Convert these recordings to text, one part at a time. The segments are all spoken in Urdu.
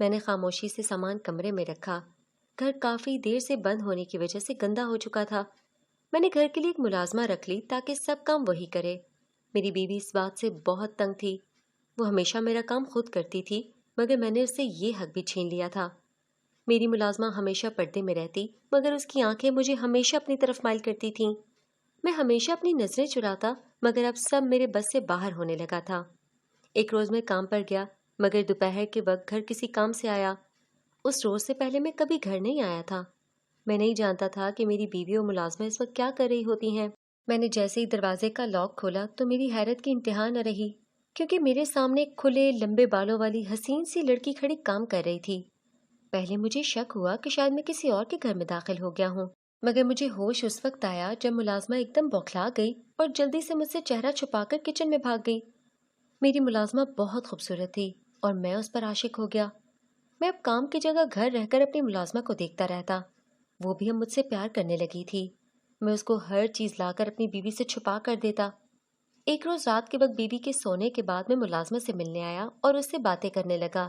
میں نے خاموشی سے سامان کمرے میں رکھا۔ گھر کافی دیر سے بند ہونے کی وجہ سے گندا ہو چکا تھا۔ میں نے گھر کے لیے ایک ملازمہ رکھ لی تاکہ سب کام وہی کرے۔ میری بیوی اس بات سے بہت تنگ تھی۔ وہ ہمیشہ میرا کام خود کرتی تھی، مگر میں نے اس سے یہ حق بھی چھین لیا تھا۔ میری ملازمہ ہمیشہ پردے میں رہتی، مگر اس کی آنکھیں مجھے ہمیشہ اپنی طرف مائل کرتی تھیں۔ میں ہمیشہ اپنی نظریں چراتا، مگر اب سب میرے بس سے باہر ہونے لگا تھا۔ ایک روز میں کام پر گیا، مگر دوپہر کے وقت گھر کسی کام سے آیا۔ اس روز سے پہلے میں کبھی گھر نہیں آیا تھا۔ میں نہیں جانتا تھا کہ میری بیوی اور ملازمہ اس وقت کیا کر رہی ہوتی ہیں۔ میں نے جیسے ہی دروازے کا لاک کھولا تو میری حیرت کی انتہا نہ رہی، کیونکہ میرے سامنے ایک کھلے لمبے بالوں والی حسین سی لڑکی کھڑی کام کر رہی تھی۔ پہلے مجھے شک ہوا کہ شاید میں کسی اور کے گھر میں داخل ہو گیا ہوں، مگر مجھے ہوش اس وقت آیا جب ملازمہ ایک دم بوکھلا گئی اور جلدی سے مجھ سے چہرہ چھپا کر کچن میں بھاگ گئی۔ میری ملازمہ بہت خوبصورت تھی اور میں اس پر عاشق ہو گیا۔ میں اب کام کی جگہ گھر رہ کر اپنی ملازمہ کو دیکھتا رہتا۔ وہ بھی اب مجھ سے پیار کرنے لگی تھی۔ میں اس کو ہر چیز لا کر اپنی بیوی سے چھپا کر دیتا۔ ایک روز رات کے وقت بیوی کے سونے کے بعد میں ملازمہ سے ملنے آیا اور اس سے باتیں کرنے لگا۔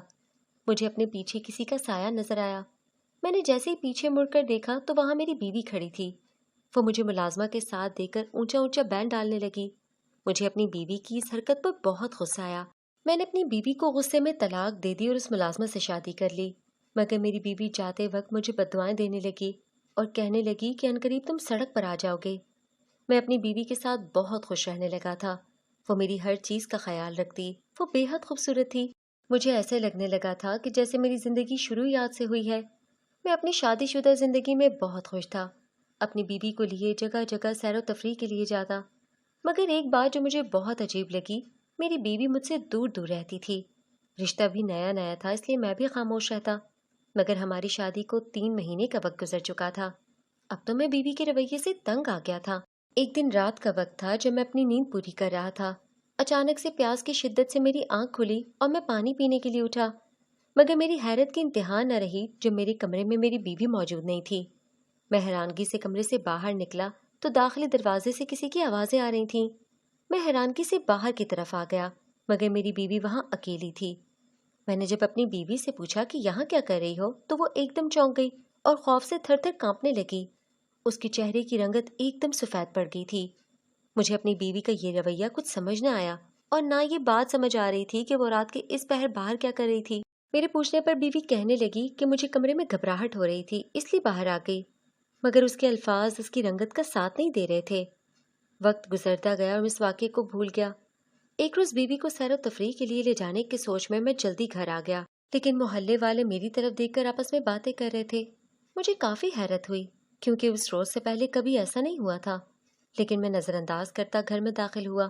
مجھے اپنے پیچھے کسی کا سایہ نظر آیا۔ میں نے جیسے ہی پیچھے مڑ کر دیکھا تو وہاں میری بیوی کھڑی تھی۔ وہ مجھے ملازمہ کے ساتھ دیکھ کر اونچا اونچا بین ڈالنے لگی۔ مجھے اپنی بیوی کی اس حرکت پر بہت غصہ آیا۔ میں نے اپنی بیوی کو غصے میں طلاق دے دی اور اس ملازمہ سے شادی کر لی، مگر میری بیوی جاتے وقت مجھے بددعائیں دینے لگی اور کہنے لگی کہ عنقریب تم سڑک پر آ جاؤ گے۔ میں اپنی بیوی کے ساتھ بہت خوش رہنے لگا تھا۔ وہ میری ہر چیز کا خیال رکھتی، وہ بے حد خوبصورت تھی۔ مجھے ایسے لگنے لگا تھا کہ جیسے میری زندگی شروع یاد سے ہوئی ہے۔ میں اپنی شادی شدہ زندگی میں بہت خوش تھا۔ اپنی بیوی کو لیے جگہ جگہ سیر و تفریح کے لیے جاتا، مگر ایک بات جو مجھے بہت عجیب لگی، میری بیوی مجھ سے دور دور رہتی تھی۔ رشتہ بھی نیا نیا تھا، اس لیے میں بھی خاموش رہتا، مگر ہماری شادی کو 3 مہینے کا وقت گزر چکا تھا۔ اب تو میں بیوی کے رویے سے تنگ آ گیا تھا۔ ایک دن رات کا وقت تھا جب میں اپنی نیند پوری کر رہا تھا۔ اچانک سے پیاس کی شدت سے میری آنکھ کھلی اور میں پانی پینے کے لیے اٹھا، مگر میری حیرت کی انتہا نہ رہی جب میرے کمرے میں میری بیوی موجود نہیں تھی۔ میں حیرانگی سے کمرے سے باہر نکلا تو داخلی دروازے سے کسی کی آوازیں آ رہی تھیں۔ میں حیرانگی سے باہر کی طرف آ گیا، مگر میری بیوی وہاں اکیلی تھی۔ میں نے جب اپنی بیوی سے پوچھا کہ یہاں کیا کر رہی ہو تو وہ ایک دم چونک گئی اور خوف سے تھر تھر کانپنے لگی۔ اس کے چہرے کی رنگت ایک دم سفید پڑ گئی تھی۔ مجھے اپنی بیوی کا یہ رویہ کچھ سمجھ نہ آیا اور نہ یہ بات سمجھ آ رہی تھی کہ وہ رات کے اس پہر باہر کیا کر رہی تھی۔ میرے پوچھنے پر بیوی کہنے لگی کہ مجھے کمرے میں گھبراہٹ ہو رہی تھی، اس لیے باہر آ گئی، مگر اس کے الفاظ اس کی رنگت کا ساتھ نہیں دے رہے تھے۔ وقت گزرتا گیا اور میں اس واقعے کو بھول گیا۔ ایک روز بیوی کو سیر و تفریح کے لیے لے جانے کی سوچ میں جلدی گھر آ گیا، لیکن محلے والے میری طرف دیکھ کر آپس میں باتیں کر رہے تھے۔ مجھے کافی حیرت ہوئی، کیونکہ اس روز سے پہلے کبھی ایسا نہیں ہوا تھا، لیکن میں نظر انداز کرتا گھر میں داخل ہوا۔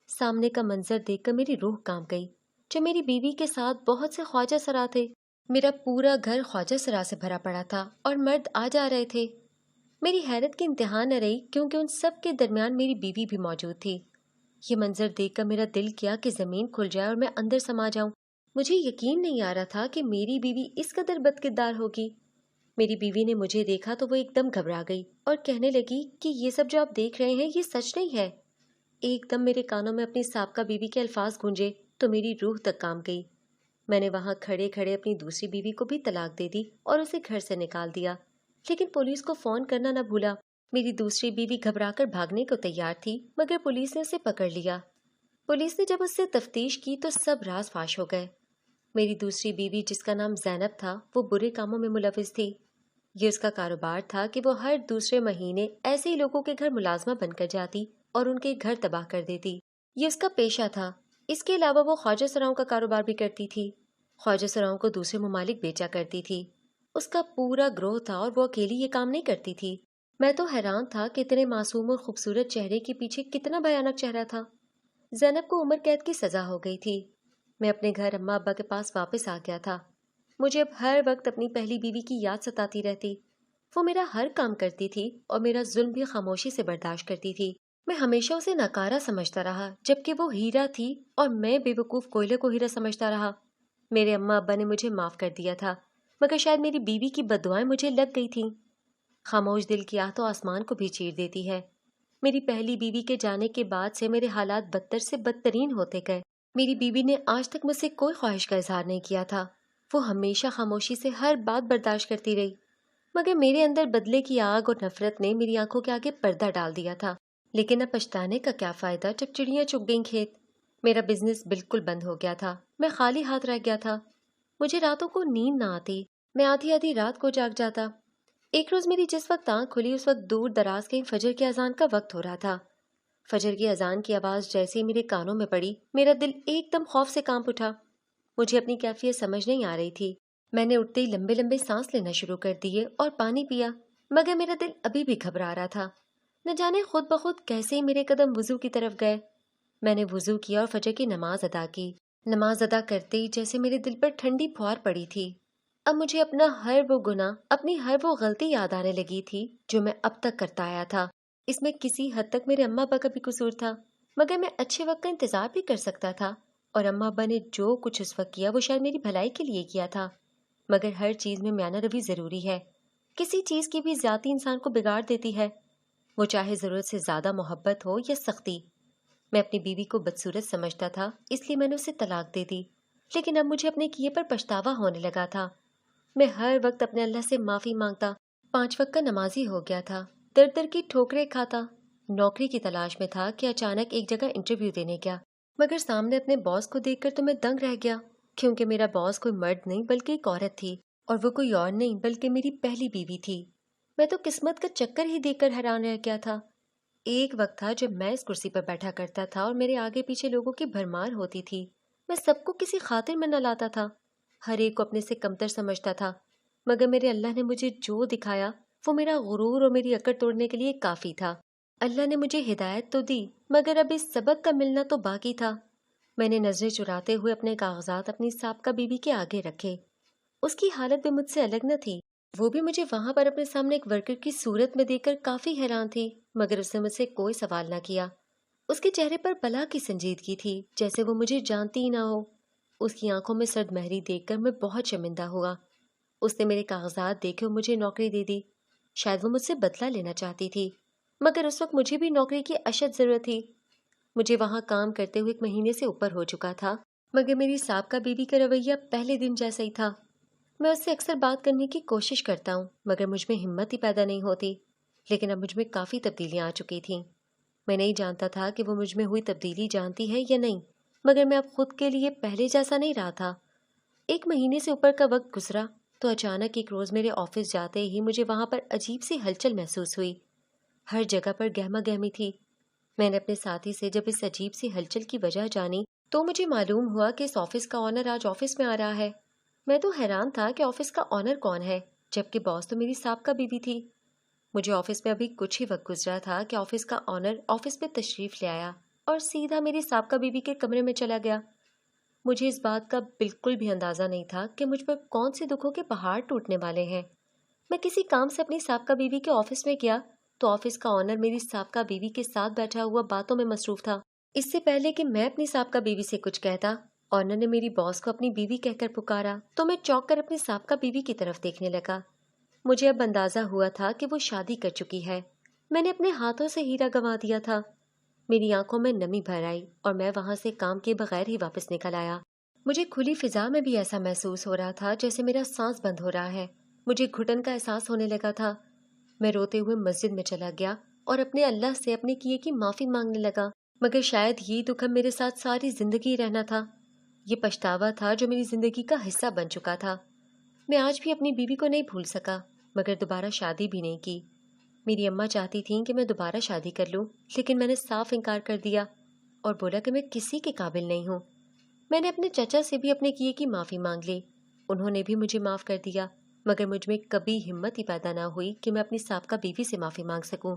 سامنے کا منظر دیکھ کر میری روح کانپ گئی۔ جو میری بیوی کے ساتھ بہت سے خواجہ سرا تھے، میرا پورا گھر خواجہ سرا سے بھرا پڑا تھا اور مرد آ جا رہے تھے۔ میری حیرت کی انتہا نہ رہی، کیونکہ ان سب کے درمیان میری بیوی بھی موجود تھی۔ یہ منظر دیکھ کر میرا دل کیا کہ زمین کھل جائے اور میں اندر سما جاؤں۔ مجھے یقین نہیں آ رہا تھا کہ میری بیوی اس قدر بدکردار ہوگی۔ میری بیوی نے مجھے دیکھا تو وہ ایک دم گھبرا گئی اور کہنے لگی کہ یہ سب جو آپ دیکھ رہے ہیں یہ سچ نہیں ہے۔ ایک دم میرے کانوں میں اپنی سابقہ بیوی کے الفاظ گونجے تو میری روح تک کانپ گئی۔ میں نے وہاں کھڑے کھڑے اپنی دوسری بیوی کو بھی طلاق دے دی اور اسے گھر سے نکال دیا، لیکن پولیس کو فون کرنا نہ بھولا۔ میری دوسری بیوی گھبرا کر بھاگنے کو تیار تھی، مگر پولیس نے اسے پکڑ لیا۔ پولیس نے جب اس سے تفتیش کی تو سب راز فاش ہو گئے۔ میری دوسری بیوی، جس کا نام زینب تھا، وہ برے کاموں میں ملوث تھی۔ یہ اس کا کاروبار تھا کہ وہ ہر دوسرے مہینے ایسے ہی لوگوں کے گھر ملازمہ بن کر جاتی اور ان کے گھر تباہ کر دیتی۔ یہ اس کا پیشہ تھا۔ اس کے علاوہ وہ خواجہ سراؤں کا کاروبار بھی کرتی تھی۔ خواجہ سراؤں کو دوسرے ممالک بیچا کرتی تھی۔ اس کا پورا گروہ تھا اور وہ اکیلی یہ کام نہیں کرتی تھی۔ میں تو حیران تھا کہ اتنے معصوم اور خوبصورت چہرے کے پیچھے کتنا بھیانک چہرہ تھا۔ زینب کو عمر قید کی سزا ہو گئی تھی۔ میں اپنے گھر اماں ابا کے پاس واپس آ گیا تھا۔ مجھے اب ہر وقت اپنی پہلی بیوی کی یاد ستاتی رہتی۔ وہ میرا ہر کام کرتی تھی اور میرا ظلم بھی خاموشی سے برداشت کرتی تھی۔ میں ہمیشہ اسے ناکارہ سمجھتا رہا، جبکہ وہ ہیرا تھی اور میں بے وقوف کوئلے کو ہیرا سمجھتا رہا۔ میرے اماں ابا نے مجھے معاف کر دیا تھا، مگر شاید میری بیوی کی بددعائیں مجھے لگ گئی تھیں۔ خاموش دل کی آہ تو آسمان کو بھی چیر دیتی ہے۔ میری پہلی بیوی کے جانے کے بعد سے میرے حالات بدتر سے بدترین ہوتے گئے۔ میری بیوی نے آج تک مجھ سے کوئی خواہش کا اظہار نہیں کیا تھا۔ وہ ہمیشہ خاموشی سے ہر بات برداشت کرتی رہی، مگر میرے اندر بدلے کی آگ اور نفرت نے میری آنکھوں کے آگے پردہ ڈال دیا تھا۔ لیکن اب پچھتانے کا کیا فائدہ جب چڑیاں چگ گئیں کھیت۔ میرا بزنس بالکل بند ہو گیا تھا، میں خالی ہاتھ رہ گیا تھا۔ مجھے راتوں کو نیند نہ آتی، میں آدھی آدھی رات کو جاگ جاتا۔ ایک روز میری جس وقت آنکھ کھلی اس وقت دور دراز کہیں فجر کی اذان کا وقت ہو رہا تھا۔ فجر کی اذان کی آواز جیسے ہی میرے کانوں میں پڑی، میرا دل ایک دم خوف سے کانپ اٹھا۔ مجھے اپنی کیفیت سمجھ نہیں آ رہی تھی۔ میں نے اٹھتے ہی لمبے لمبے سانس لینا شروع کر دیے اور پانی پیا، مگر میرا دل ابھی بھی گھبرا رہا تھا۔ نہ جانے خود بخود کیسے ہی میرے قدم وضو کی طرف گئے۔ میں نے وضو کیا اور فجر کی نماز ادا کی۔ نماز ادا کرتے ہی جیسے میرے دل پر ٹھنڈی پھوار پڑی تھی۔ اب مجھے اپنا ہر وہ گناہ، اپنی ہر وہ غلطی یاد آنے لگی تھی جو میں اب تک کرتا آیا تھا۔ اس میں کسی حد تک میرے اماں ابا کا بھی قصور تھا، مگر میں اچھے وقت کا انتظار بھی کر سکتا تھا، اور اماں ابا نے جو کچھ اس وقت کیا وہ شاید میری بھلائی کے لیے کیا تھا۔ مگر ہر چیز میں میانہ روی ضروری ہے۔ کسی چیز کی بھی زیادتی انسان کو بگاڑ دیتی ہے، وہ چاہے ضرورت سے زیادہ محبت ہو یا سختی۔ میں اپنی بیوی کو بدصورت سمجھتا تھا، اس لیے میں نے اسے طلاق دے دی، لیکن اب مجھے اپنے کیے پر پچھتاوا ہونے لگا تھا۔ میں ہر وقت اپنے اللہ سے معافی مانگتا، 5 وقت کا نمازی ہو گیا تھا، در در کی ٹھوکریں کھاتا، نوکری کی تلاش میں تھا کہ اچانک ایک جگہ انٹرویو دینے گیا، مگر سامنے اپنے باس کو دیکھ کر تو میں دنگ رہ گیا، کیونکہ میرا باس کوئی مرد نہیں بلکہ ایک عورت تھی، اور وہ کوئی اور نہیں بلکہ میری پہلی بیوی تھی۔ میں تو قسمت کا چکر ہی دیکھ کر حیران رہ گیا تھا۔ ایک وقت تھا جب میں اس کرسی پر بیٹھا کرتا تھا اور میرے آگے پیچھے لوگوں کی بھرمار ہوتی تھی، میں سب کو کسی خاطر میں نہ لاتا تھا، ہر ایک کو اپنے سے کمتر سمجھتا تھا، مگر میرے اللہ نے مجھے جو دکھایا وہ میرا غرور اور میری اکڑ توڑنے کے لیے کافی تھا۔ اللہ نے مجھے ہدایت تو دی، مگر اب اس سبق کا ملنا تو باقی تھا۔ میں نے نظریں چراتے ہوئے اپنے کاغذات اپنی سابقہ بیوی کے آگے رکھے۔ اس کی حالت بھی مجھ سے الگ نہ تھی، وہ بھی مجھے وہاں پر اپنے سامنے ایک ورکر کی صورت میں دیکھ کر کافی حیران تھی، مگر اس نے مجھ سے کوئی سوال نہ کیا۔ اس کے چہرے پر بلا کی سنجیدگی تھی، جیسے وہ مجھے جانتی ہی نہ ہو۔ اس کی آنکھوں میں سرد مہری دیکھ کر میں بہت شرمندہ ہوا۔ اس نے میرے کاغذات دیکھے اور مجھے نوکری دے دی۔ شاید وہ مجھ سے بدلہ لینا چاہتی تھی، مگر اس وقت مجھے بھی نوکری کی اشد ضرورت تھی۔ مجھے وہاں کام کرتے ہوئے 1 مہینے سے اوپر ہو چکا تھا، مگر میری سابقہ بیوی کا رویہ پہلے دن جیسا ہی تھا۔ میں اس سے اکثر بات کرنے کی کوشش کرتا ہوں، مگر مجھ میں ہمت ہی پیدا نہیں ہوتی۔ لیکن اب مجھ میں کافی تبدیلیاں آ چکی تھیں۔ میں نہیں جانتا تھا کہ وہ مجھ میں ہوئی تبدیلی جانتی ہے یا نہیں، مگر میں اب خود کے لیے پہلے جیسا نہیں رہا تھا۔ 1 مہینے سے اوپر کا وقت گزرا تو اچانک ایک روز میرے آفس جاتے ہی مجھے وہاں پر عجیب سی ہلچل محسوس ہوئی۔ ہر جگہ پر گہما گہمی تھی۔ میں نے اپنے ساتھی سے جب اس عجیب سی ہلچل کی وجہ جانی تو مجھے معلوم ہوا کہ اس آفس کا آنر آج آفس میں آ رہا ہے۔ میں تو حیران تھا کہ آفس کا آنر کون ہے، جبکہ باس تو میری سابقہ بیوی تھی۔ مجھے آفس میں ابھی کچھ ہی وقت گزرا تھا کہ آفس کا آنر آفس میں تشریف لے آیا اور سیدھا میری سابقہ بیوی کے کمرے میں چلا گیا۔ مجھے اس بات کا بالکل بھی اندازہ نہیں تھا کہ مجھ پر کون سے دکھوں کے پہاڑ ٹوٹنے والے ہیں۔ میں کسی کام سے اپنی سابقہ بیوی کے آفس میں گیا تو آفس کا آنر میری سابقہ بیوی کے ساتھ بیٹھا ہوا باتوں میں مصروف تھا۔ اس سے پہلے کہ میں اپنی سابقہ بیوی سے کچھ کہتا، آنر نے میری باس کو اپنی بیوی کہہ کر پکارا تو میں چونک کر اپنی سابقہ بیوی کی طرف دیکھنے لگا۔ مجھے اب اندازہ ہوا تھا کہ وہ شادی کر چکی ہے۔ میں نے اپنے ہاتھوں سے ہیرا گنوا دیا تھا۔ میری آنکھوں میں نمی بھر آئی اور میں وہاں سے کام کے بغیر ہی واپس نکل آیا۔ مجھے کھلی فضا میں بھی ایسا محسوس ہو رہا تھا جیسے میرا سانس بند ہو رہا ہے۔ مجھے گھٹن کا احساس ہونے لگا تھا۔ میں روتے ہوئے مسجد میں چلا گیا اور اپنے اللہ سے اپنے کیے کی معافی مانگنے لگا، مگر شاید یہ دکھ اب میرے ساتھ ساری زندگی رہنا تھا۔ یہ پچھتاوا تھا جو میری زندگی کا حصہ بن چکا تھا۔ میں آج بھی اپنی بیوی کو نہیں بھول سکا، مگر دوبارہ شادی بھی نہیں کی۔ میری اماں چاہتی تھیں کہ میں دوبارہ شادی کر لوں، لیکن میں نے صاف انکار کر دیا اور بولا کہ میں کسی کے قابل نہیں ہوں۔ میں نے اپنے چچا سے بھی اپنے کیے کی معافی مانگ لی، انہوں نے بھی مجھے معاف کر دیا، مگر مجھ میں کبھی ہمت ہی پیدا نہ ہوئی کہ میں اپنی سابقہ بیوی سے معافی مانگ سکوں۔